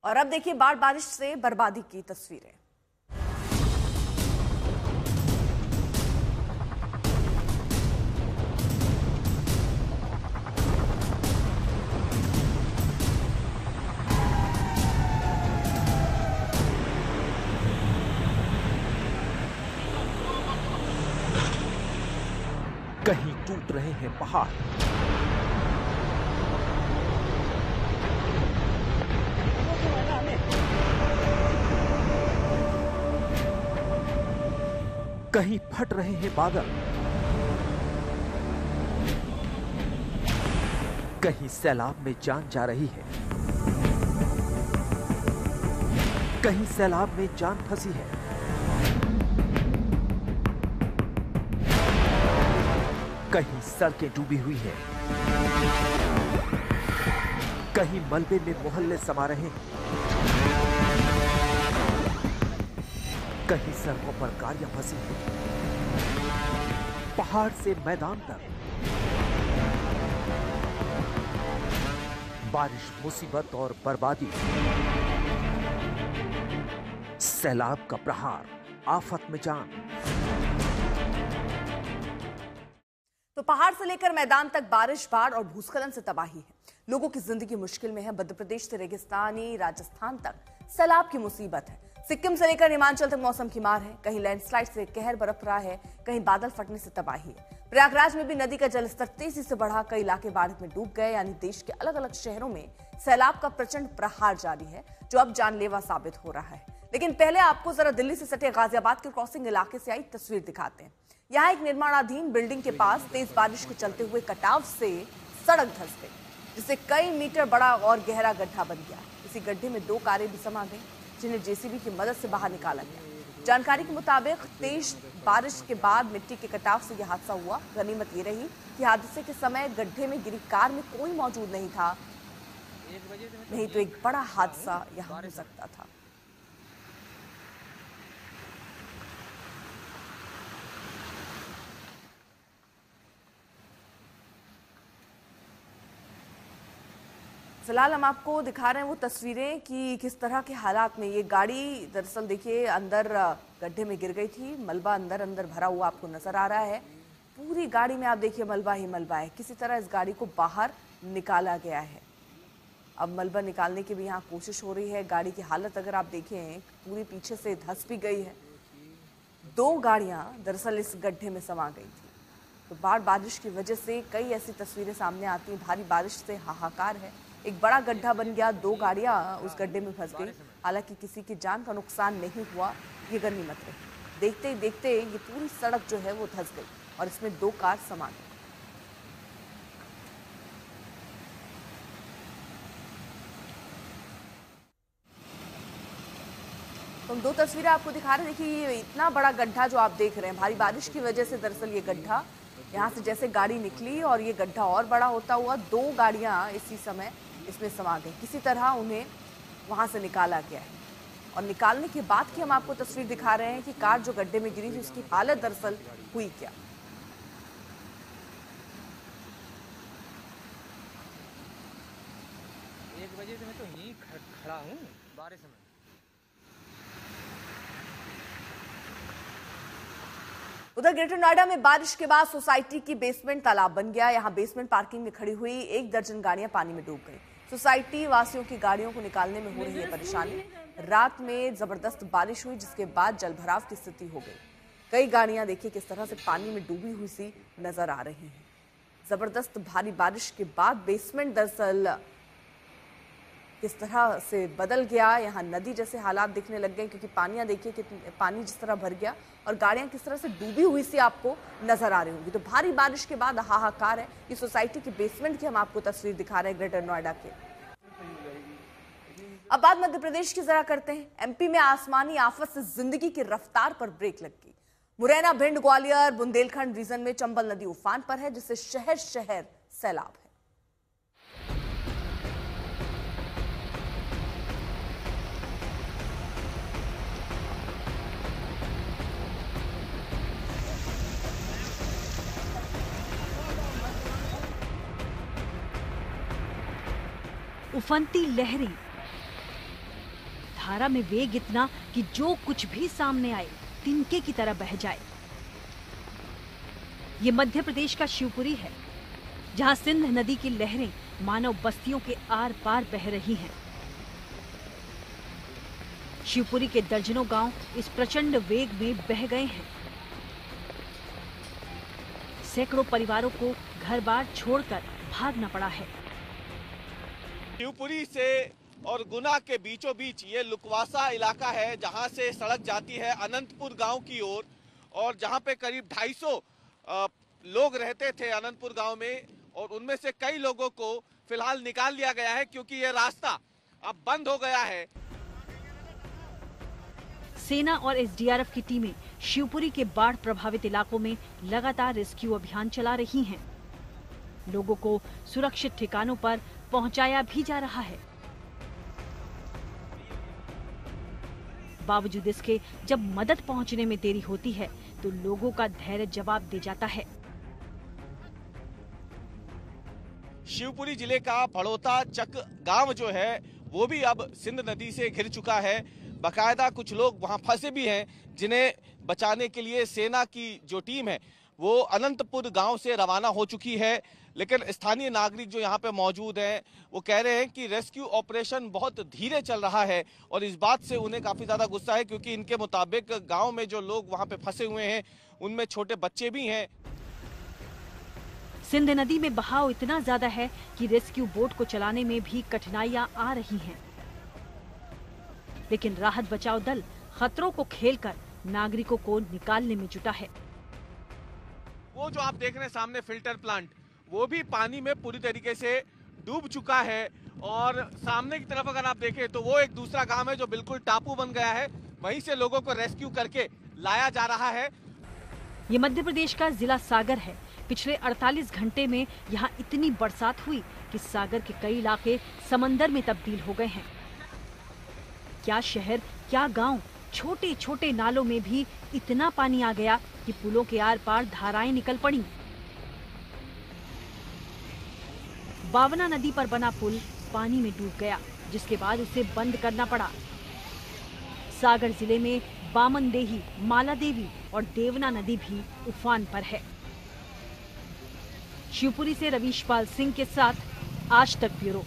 और अब देखिए बाढ़ बारिश से बर्बादी की तस्वीरें। कहीं टूट रहे हैं पहाड़, कहीं फट रहे हैं बादल, कहीं सैलाब में जान जा रही है, कहीं सैलाब में जान फंसी है। कहीं सड़कें डूबी हुई हैं, कहीं मलबे में मोहल्ले समा रहे हैं, कहीं सड़कों पर गाड़ियां फंसी हैं। पहाड़ से मैदान तक बारिश, मुसीबत और बर्बादी, सैलाब का प्रहार, आफत में जान। तो पहाड़ से लेकर मैदान तक बारिश, बाढ़ और भूस्खलन से तबाही है। लोगों की जिंदगी मुश्किल में है। मध्य प्रदेश से रेगिस्तानी राजस्थान तक सैलाब की मुसीबत है। सिक्किम से लेकर हिमाचल तक मौसम की मार है। कहीं लैंडस्लाइड से कहर बरप रहा है, कहीं बादल फटने से तबाही है। प्रयागराज में भी नदी का जलस्तर तेजी से बढ़ा, कई इलाके बाढ़ में डूब गए। यानी देश के अलग अलग शहरों में सैलाब का प्रचंड प्रहार जारी है, जो अब जानलेवा साबित हो रहा है। लेकिन पहले आपको जरा दिल्ली से सटे गाजियाबाद के क्रॉसिंग इलाके से आई तस्वीर दिखाते हैं। यहाँ एक निर्माणाधीन बिल्डिंग के पास तेज बारिश के चलते हुए कटाव से सड़क धंस गई, जिससे कई मीटर बड़ा और गहरा गड्ढा बन गया। इसी गड्ढे में 2 कारें भी समा गईं, जिन्हें जेसीबी की मदद से बाहर निकाला गया। जानकारी के मुताबिक तेज बारिश के बाद मिट्टी के कटाव से यह हादसा हुआ। गनीमत ये रही कि हादसे के समय गड्ढे में गिरी कार में कोई मौजूद नहीं था, नहीं तो एक बड़ा हादसा यहाँ हो सकता था। फिलहाल हम आपको दिखा रहे हैं वो तस्वीरें कि किस तरह के हालात में ये गाड़ी दरअसल देखिए अंदर गड्ढे में गिर गई थी। मलबा अंदर अंदर भरा हुआ आपको नजर आ रहा है। पूरी गाड़ी में आप देखिए मलबा ही मलबा है। किसी तरह इस गाड़ी को बाहर निकाला गया है। अब मलबा निकालने की भी यहाँ कोशिश हो रही है। गाड़ी की हालत अगर आप देखें पूरी पीछे से धंस भी गई है। 2 गाड़ियाँ दरअसल इस गड्ढे में समा गई थी। तो बाढ़ बारिश की वजह से कई ऐसी तस्वीरें सामने आती हैं। भारी बारिश से हाहाकार है। एक बड़ा गड्ढा बन गया, 2 गाड़ियां उस गड्ढे में फंस गई। हालांकि किसी की जान का नुकसान नहीं हुआ, ये गनीमत रही। देखते ही देखते ये पूरी सड़क जो है वो धंस गई और इसमें 2 कार समा गई। तो हम 2 तस्वीरें आपको दिखा रहे हैं। देखिए ये इतना बड़ा गड्ढा जो आप देख रहे हैं, भारी बारिश की वजह से दरअसल ये गड्ढा यहाँ से जैसे गाड़ी निकली और ये गड्ढा और बड़ा होता हुआ 2 गाड़ियाँ इसी समय इसमें समा गई। किसी तरह उन्हें वहां से निकाला गया है। और निकालने के बाद की हम आपको तस्वीर दिखा रहे हैं कि कार जो गड्ढे में गिरी थी उसकी हालत दरअसल हुई क्या। एक बजे से मैं तो यहीं खड़ा हूँ बारिश में। उधर ग्रेटर नोएडा में बारिश के बाद सोसाइटी की बेसमेंट तालाब बन गया। यहाँ बेसमेंट पार्किंग में खड़ी हुई 1 दर्जन गाड़ियां पानी में डूब गई। सोसाइटी वासियों की गाड़ियों को निकालने में हो रही है परेशानी। रात में जबरदस्त बारिश हुई, जिसके बाद जलभराव की स्थिति हो गई। कई गाड़ियां देखिए किस तरह से पानी में डूबी हुई सी नजर आ रही हैं। जबरदस्त भारी बारिश के बाद बेसमेंट दरअसल किस तरह से बदल गया। यहाँ नदी जैसे हालात दिखने लग गए, क्योंकि पानियां देखिए कि पानी जिस तरह भर गया और गाड़ियां किस तरह से डूबी हुई सी आपको नजर आ रही होंगी। तो भारी बारिश के बाद हाहाकार है। ये सोसाइटी की बेसमेंट की हम आपको तस्वीर दिखा रहे हैं ग्रेटर नोएडा के। अब बात मध्य प्रदेश की जरा करते हैं। एमपी में आसमानी आफत से जिंदगी की रफ्तार पर ब्रेक लग गई। मुरैना, भिंड, ग्वालियर, बुंदेलखंड रीजन में चंबल नदी उफान पर है, जिससे शहर शहर सैलाब है। उफनती लहरें, धारा में वेग इतना कि जो कुछ भी सामने आए तिनके की तरह बह जाए। ये मध्य प्रदेश का शिवपुरी है, जहां सिंध नदी की लहरें मानव बस्तियों के आर पार बह रही हैं। शिवपुरी के दर्जनों गांव इस प्रचंड वेग में बह गए हैं। सैकड़ों परिवारों को घर-बार छोड़कर भागना पड़ा है। शिवपुरी से और गुना के बीचों बीच ये लुकवासा इलाका है, जहां से सड़क जाती है अनंतपुर गांव की ओर, और जहां पे करीब 250 लोग रहते थे अनंतपुर गांव में, और उनमें से कई लोगों को फिलहाल निकाल लिया गया है क्योंकि ये रास्ता अब बंद हो गया है। सेना और एसडीआरएफ की टीमें शिवपुरी के बाढ़ प्रभावित इलाकों में लगातार रेस्क्यू अभियान चला रही हैं। लोगों को सुरक्षित ठिकानों पर पहुंचाया भी जा रहा है। बावजूद इसके जब मदद पहुंचने में देरी होती है तो लोगों का धैर्य जवाब दे जाता है। शिवपुरी जिले का भड़ोता चक गांव जो है वो भी अब सिंध नदी से घिर चुका है। बकायदा कुछ लोग वहां फंसे भी हैं, जिन्हें बचाने के लिए सेना की जो टीम है वो अनंतपुर गांव से रवाना हो चुकी है। लेकिन स्थानीय नागरिक जो यहाँ पे मौजूद हैं वो कह रहे हैं कि रेस्क्यू ऑपरेशन बहुत धीरे चल रहा है, और इस बात से उन्हें काफी ज्यादा गुस्सा है क्योंकि इनके मुताबिक गांव में जो लोग वहां पे फंसे हुए हैं उनमें छोटे बच्चे भी हैं। सिंध नदी में बहाव इतना ज्यादा है कि रेस्क्यू बोट को चलाने में भी कठिनाइयां आ रही हैं। लेकिन राहत बचाव दल खतरों को खेलकर नागरिकों को निकालने में जुटा है। वो जो आप देख रहे हैं सामने फिल्टर प्लांट, वो भी पानी में पूरी तरीके से डूब चुका है, और सामने की तरफ अगर आप देखें तो वो एक दूसरा गांव है जो बिल्कुल टापू बन गया है, वहीं से लोगों को रेस्क्यू करके लाया जा रहा है। ये मध्य प्रदेश का जिला सागर है। पिछले 48 घंटे में यहाँ इतनी बरसात हुई कि सागर के कई इलाके समंदर में तब्दील हो गए हैं। क्या शहर, क्या गांव, छोटे छोटे नालों में भी इतना पानी आ गया कि पुलों के आर पार धाराएं निकल पड़ी। बावना नदी पर बना पुल पानी में डूब गया, जिसके बाद उसे बंद करना पड़ा। सागर जिले में बामनदेही, मालादेवी और देवना नदी भी उफान पर है। शिवपुरी से रवीश पाल सिंह के साथ आज तक ब्यूरो।